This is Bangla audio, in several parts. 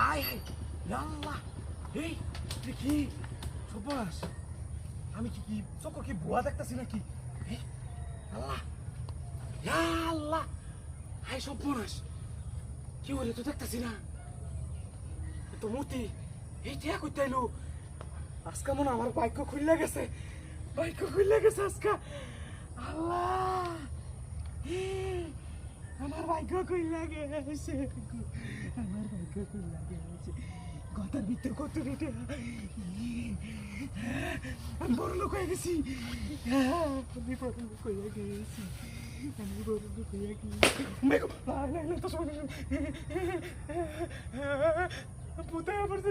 হাই হাই আল্লাহ এই কি সর্বনাশ আমি কি চোখ কি ভুয়া দেখতেছি নাকি আল্লাহ আল্লাহ হাই সর্বনাশ কি হলে তো দেখতেছি না তো মতি এই ঠিক করতে এলো আজকে মনে আমার বাইক খুললে গেছে আজকে আল্লাহ আমার ভাগ্য খুললে গেছে কথার ভিতরে কত রেটে আমি বড় লোক হয়ে গেছি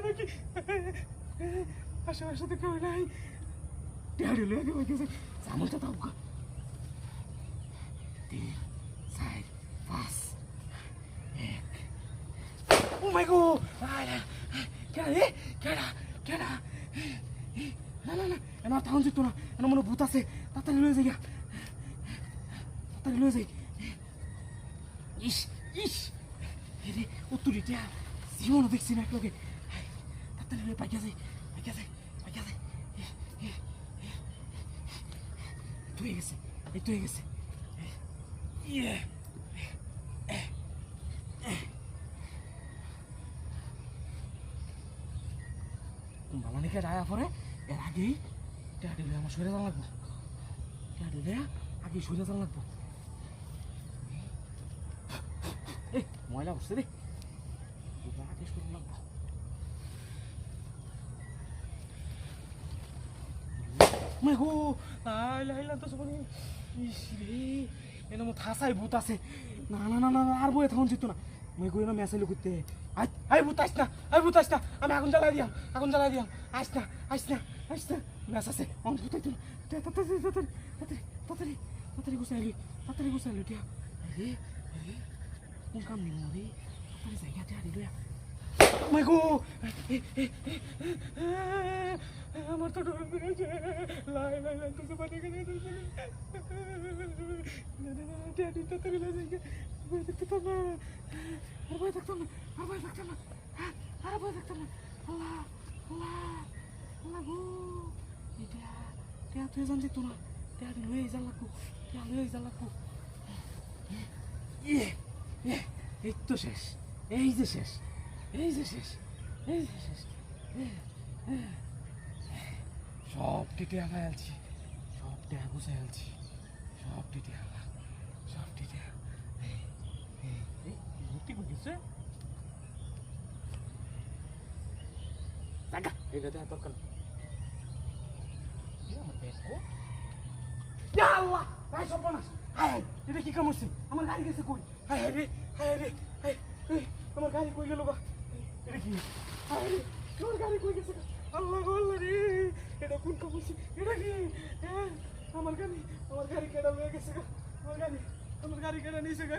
নাকি আশেপাশে তো কেউ নাই টেহারি লেগে হয়ে গেছে চামলটা দাও গা 3 4 5 1 ও মাই গড কেডা না এনার থাউন যেত না এনার মনে ভূত আছে তাড়াতাড়ি লয়ে যাই ইস রে উত্তরিটা জীবনও দেখছি না একলগে তাড়াতাড়ি লয়ে পাইয়া যাই হয়ে গেছে কুম্বালানিকে ডায়া পরে এর আগেই টেহাডিলে আমার সরে যাওয়া লাগবো আগেই সরে যাওয়া লাগবো ময়লা বসছে রে আগে সরে লাগবো মেঘো লাইলা তো সবাই এনে মো থাসাই ভূত আছে না আর বয়ে থাকুন যেত না মেঘো এনে মেসাইলো করতে আই ভূত আইস না আমি আগুন জ্বালাই দিয়াম আইস না মেস আছে অন ভূত আইতো না তাড়াতাড়ি গুছাইলি টিয়া কোন কাম নেই রে তাড়াতাড়ি জায়গা টিয়া দিল মেঘো আমার তো ডর করেছে লাই তো সবাই গেছে তাড়াতাড়ি ভয় থাকতাম না আল্লাহ গো টিয়া তুই জান যেত না টিয়া লয়ে যা লাগবো এই তো শেষ এই যে শেষ সব টিটে আলায় আলছি সব টিয়া গুছাই আলছি সব টিটে মূর্তি গেছে এটা দেওয়া দরকার আল্লাহ ভাই সর্বনাশ এটা কি কামড়ছে আমার গাড়ি গেছে কই রে আমার গাড়ি কই গেল গা এটা কি আমার গাড়ি কই গেছে আল্লাহ রে এটা কোন কামড়ছে এটা কি আমার গাড়ি কেডা লয়ে গেছে গা আমার গাড়ি কেডা নিছে গা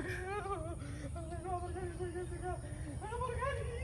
আমার গাড়ি কই গেছে গা আমার গাড়ি